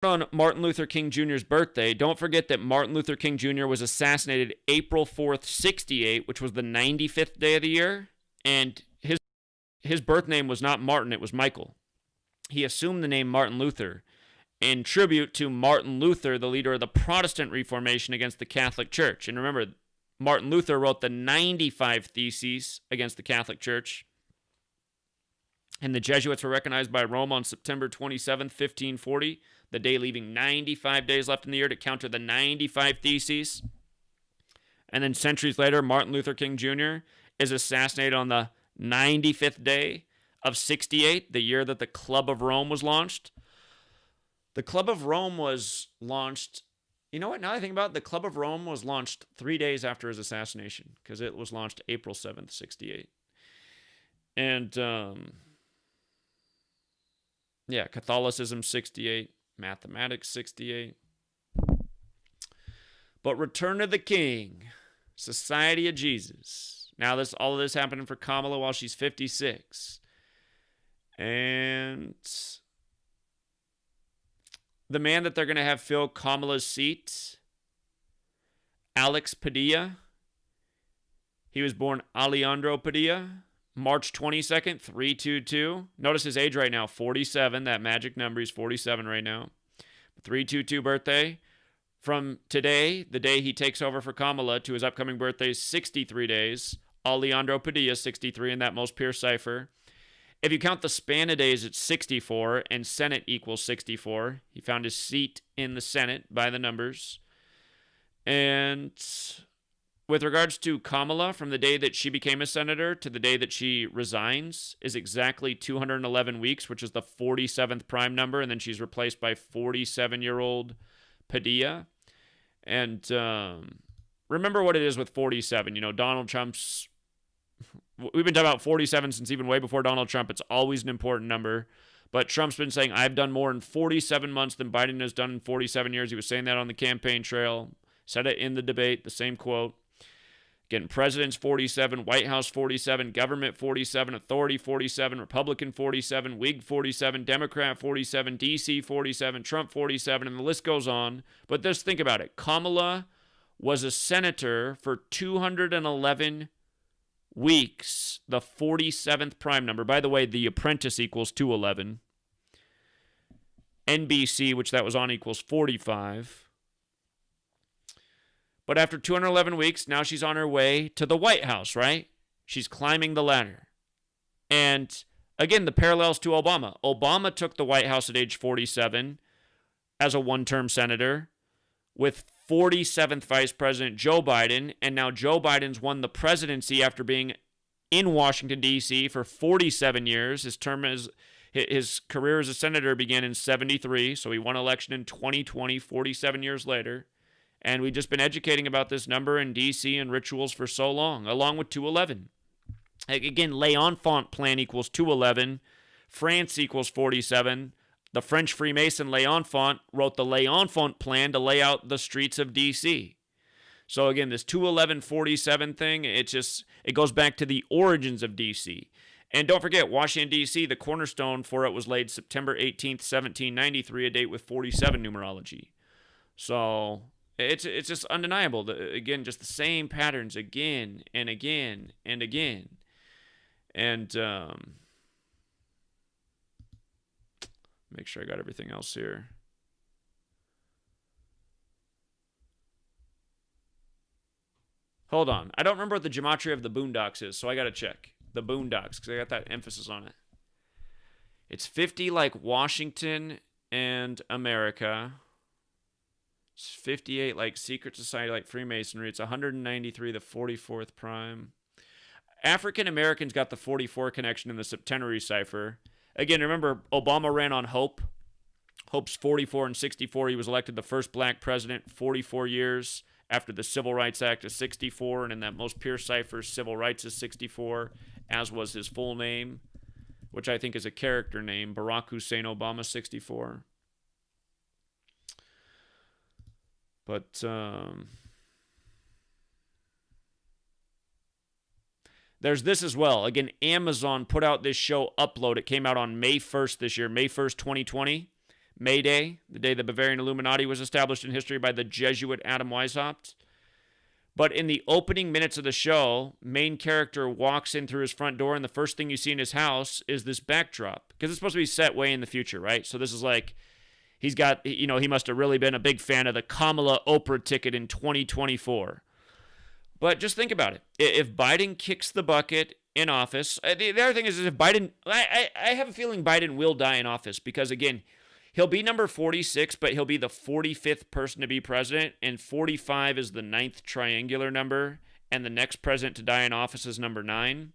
On Martin Luther King Jr.'s birthday, don't forget that Martin Luther King Jr. was assassinated April 4th, 68, which was the 95th day of the year, and his birth name was not Martin, it was Michael. He assumed the name Martin Luther in tribute to Martin Luther, the leader of the Protestant Reformation against the Catholic Church. And remember, Martin Luther wrote the 95 Theses against the Catholic Church. And the Jesuits were recognized by Rome on September 27th, 1540, the day leaving 95 days left in the year to counter the 95 Theses. And then centuries later, Martin Luther King Jr. is assassinated on the 95th day of 68, the year that the Club of Rome was launched. The Club of Rome was launched, you know what, now that I think about it, the Club of Rome was launched 3 days after his assassination, because it was launched April 7th, 68. And, yeah, Catholicism, 68. Mathematics, 68. But Return of the King, Society of Jesus. Now, all of this happening for Kamala while she's 56. And the man that they're going to have fill Kamala's seat, Alex Padilla. He was born Alejandro Padilla, March 22nd, 322. Notice his age right now, 47. That magic number, he's 47 right now. 322 birthday. From today, the day he takes over for Kamala, to his upcoming birthday, 63 days. Alejandro Padilla, 63 in that most pure cipher. If you count the span of days, it's 64, and Senate equals 64. He found his seat in the Senate by the numbers. And with regards to Kamala, from the day that she became a senator to the day that she resigns is exactly 211 weeks, which is the 47th prime number, and then she's replaced by 47-year-old Padilla. And remember what it is with 47. You know, Donald Trump's... We've been talking about 47 since even way before Donald Trump. It's always an important number. But Trump's been saying, I've done more in 47 months than Biden has done in 47 years. He was saying that on the campaign trail. Said it in the debate, the same quote. Again, president's 47, White House 47, government 47, authority 47, Republican 47, Whig 47, Democrat 47, DC 47, Trump 47, and the list goes on. But just think about it. Kamala was a senator for 211 weeks, the 47th prime number. By the way, The Apprentice equals 211. NBC, which that was on, equals 45. But after 211 weeks, now she's on her way to the White House, right? She's climbing the ladder. And again, the parallels to Obama. Obama took the White House at age 47 as a one-term senator with 47th Vice President Joe Biden. And now Joe Biden's won the presidency after being in Washington, D.C. for 47 years. His career as a senator began in 73, so he won election in 2020, 47 years later. And we've just been educating about this number in D.C. and rituals for so long, along with 211. Again, L'Enfant plan equals 211. France equals 47. The French Freemason L'Enfant wrote the L'Enfant plan to lay out the streets of D.C. So again, this 211-47 thing, it goes back to the origins of D.C. And don't forget, Washington, D.C., the cornerstone for it was laid September 18th, 1793, a date with 47 numerology. So it's just undeniable. Again, just the same patterns again and again and again. And make sure I got everything else here. Hold on. I don't remember what the gematria of the Boondocks is, so I got to check. The Boondocks, because I got that emphasis on it. It's 50 like Washington and America. It's 58 like Secret Society, like Freemasonry. It's 193, the 44th prime. African Americans got the 44 connection in the septenary cipher. Again, remember, Obama ran on Hope. Hope's 44 and 64. He was elected the first black president 44 years after the Civil Rights Act of 64. And in that most pure cipher, civil rights is 64, as was his full name, which I think is a character name, Barack Hussein Obama 64. But there's this as well. Again, Amazon put out this show Upload. It came out on May 1st this year, May 1st, 2020. May Day, the day the Bavarian Illuminati was established in history by the Jesuit Adam Weishaupt. But in the opening minutes of the show, main character walks in through his front door, and the first thing you see in his house is this backdrop. Because it's supposed to be set way in the future, right? So this is like, he's got, he must have really been a big fan of the Kamala Oprah ticket in 2024. But just think about it. If Biden kicks the bucket in office, the other thing is if Biden, I have a feeling Biden will die in office because, again, he'll be number 46, but he'll be the 45th person to be president, and 45 is the 9th triangular number, and the next president to die in office is number 9.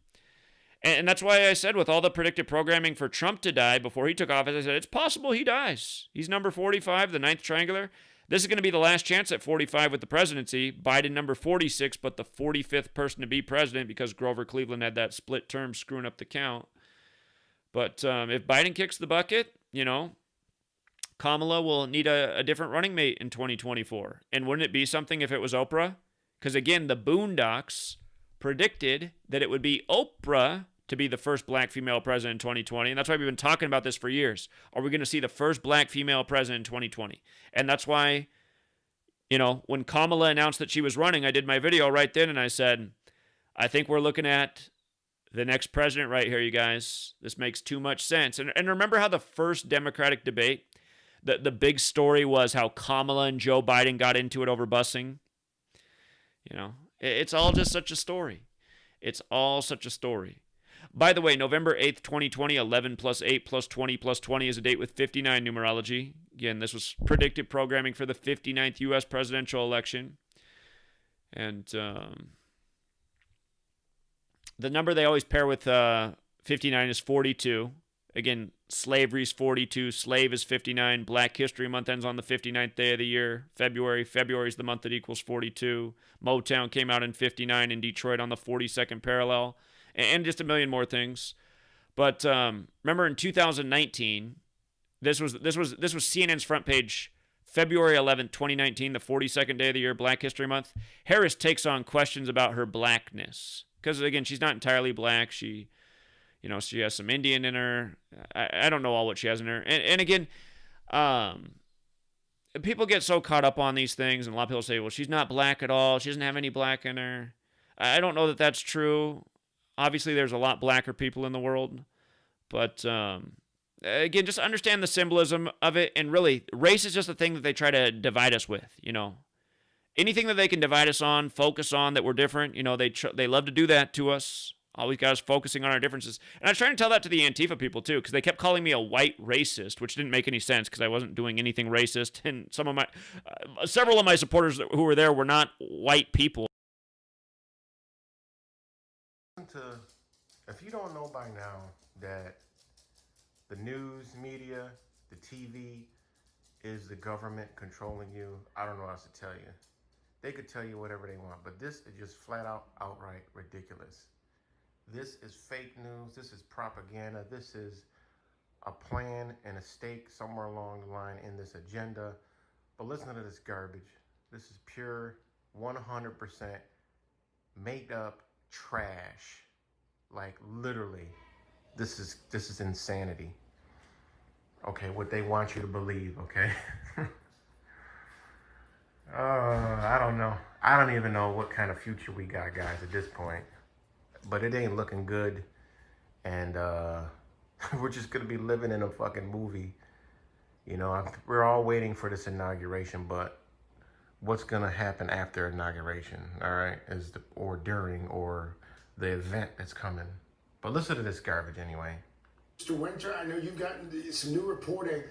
And that's why I said with all the predictive programming for Trump to die before he took office, I said it's possible he dies. He's number 45, the 9th triangular. This is going to be the last chance at 45 with the presidency. Biden number 46, but the 45th person to be president because Grover Cleveland had that split term screwing up the count. But if Biden kicks the bucket, Kamala will need a different running mate in 2024. And wouldn't it be something if it was Oprah? Because again, the Boondocks predicted that it would be Oprah to be the first black female president in 2020. And that's why we've been talking about this for years. Are we going to see the first black female president in 2020? And that's why, when Kamala announced that she was running, I did my video right then and I said, I think we're looking at the next president right here, you guys. This makes too much sense. And remember how the first Democratic debate, the big story was how Kamala and Joe Biden got into it over busing? It's all just such a story. It's all such a story. By the way, November 8th, 2020, 11 plus 8 plus 20 plus 20 is a date with 59 numerology. Again, this was predictive programming for the 59th U.S. presidential election. And the number they always pair with 59 is 42. Again, slavery is 42, slave is 59, Black History Month ends on the 59th day of the year, February. February is the month that equals 42. Motown came out in 59 in Detroit on the 42nd parallel, and just a million more things. But remember in 2019, this was CNN's front page, February 11th, 2019, the 42nd day of the year, Black History Month. Harris takes on questions about her blackness. Because, again, she's not entirely black. She has some Indian in her. I don't know all what she has in her. And again, people get so caught up on these things, and a lot of people say, well, she's not black at all. She doesn't have any black in her. I don't know that that's true. Obviously, there's a lot blacker people in the world. But, again, just understand the symbolism of it. And really, race is just a thing that they try to divide us with, Anything that they can divide us on, focus on that we're different, they love to do that to us. Always got us focusing on our differences. And I was trying to tell that to the Antifa people, too, because they kept calling me a white racist, which didn't make any sense because I wasn't doing anything racist. And several of my supporters who were there were not white people. If you don't know by now that the news, media, the TV is the government controlling you, I don't know what else to tell you. They could tell you whatever they want, but this is just flat out, outright ridiculous. This is fake news. This is propaganda. This is a plan and a stake somewhere along the line in this agenda. But listen to this garbage. This is pure 100% made up trash. Like literally, this is insanity. Okay, what they want you to believe, okay? I don't know. I don't even know what kind of future we got, guys, at this point. But it ain't looking good. And we're just going to be living in a fucking movie. We're all waiting for this inauguration, but what's going to happen after inauguration, all right, or during, or the event that's coming. But listen to this garbage anyway. Mr. Winter, I know you've gotten some new reporting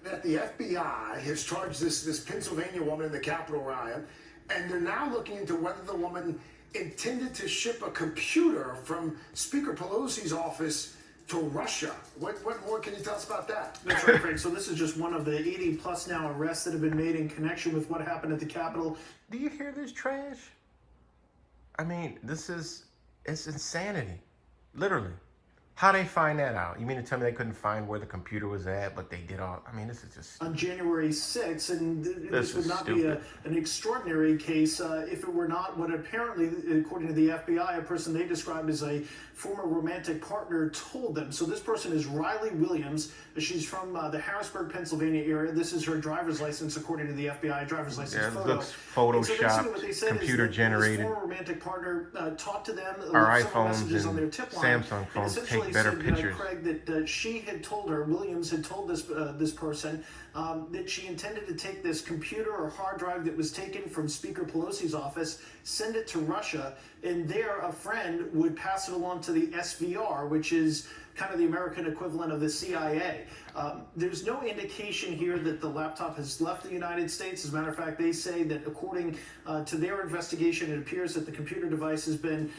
that the FBI has charged this Pennsylvania woman in the Capitol riot, and they're now looking into whether the woman intended to ship a computer from Speaker Pelosi's office to Russia. What more can you tell us about that? That's right, Frank. So this is just one of the 80 plus now arrests that have been made in connection with what happened at the Capitol. Do you hear this trash? I mean, it's insanity. Literally. How they find that out? You mean to tell me they couldn't find where the computer was at, but they did all? I mean, this is just on January 6th, and this would not stupid. be an extraordinary case if it were not what apparently, according to the FBI, a person they described as a former romantic partner told them. So this person is Riley Williams. She's from the Harrisburg, Pennsylvania area. This is her driver's license, according to the FBI driver's license yeah, it photo. looks photoshopped, what they said computer is that generated. This former romantic partner talked to them, Our left several iPhones messages on their and tip line, Samsung phones and take better said, pictures. Craig, that she had told her, Williams had told this person that she intended to take this computer or hard drive that was taken from Speaker Pelosi's office, send it to Russia, and there a friend would pass it along to the SVR, which is kind of the American equivalent of the CIA. There's no indication here that the laptop has left the United States. As a matter of fact, they say that according to their investigation, it appears that the computer device has been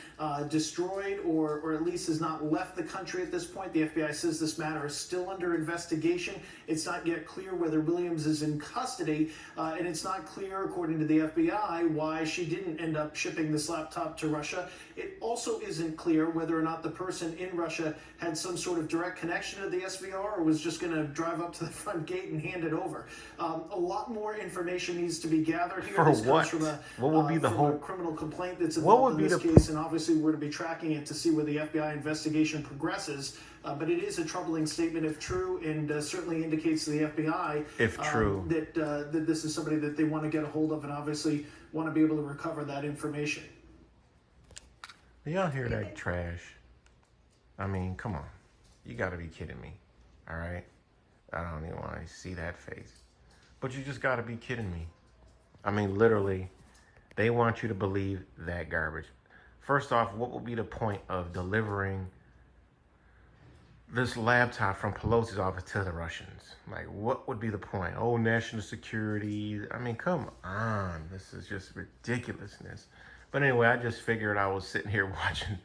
destroyed or at least has not left the country at this point. The FBI says this matter is still under investigation. It's not yet clear whether Williams is in custody, and it's not clear, according to the FBI, why she didn't end up shipping this laptop to Russia. It also isn't clear whether or not the person in Russia had some sort of direct connection to the SVR or was just going to drive up to the front gate and hand it over. A lot more information needs to be gathered here. For this what? Comes from What would be the whole criminal complaint that's what involved would in be this the case, and obviously we're to be tracking it to see where the FBI investigation progresses. But it is a troubling statement if true, and certainly indicates to the FBI if true that this is somebody that they want to get a hold of, and obviously want to be able to recover that information. Y'all hear that trash? I mean, come on. You got to be kidding me. All right? I don't even want to see that face. But you just got to be kidding me. I mean, literally, they want you to believe that garbage. First off, what would be the point of delivering this laptop from Pelosi's office to the Russians? Like, what would be the point? Oh, national security. I mean, come on. This is just ridiculousness. But anyway, I just figured I was sitting here watching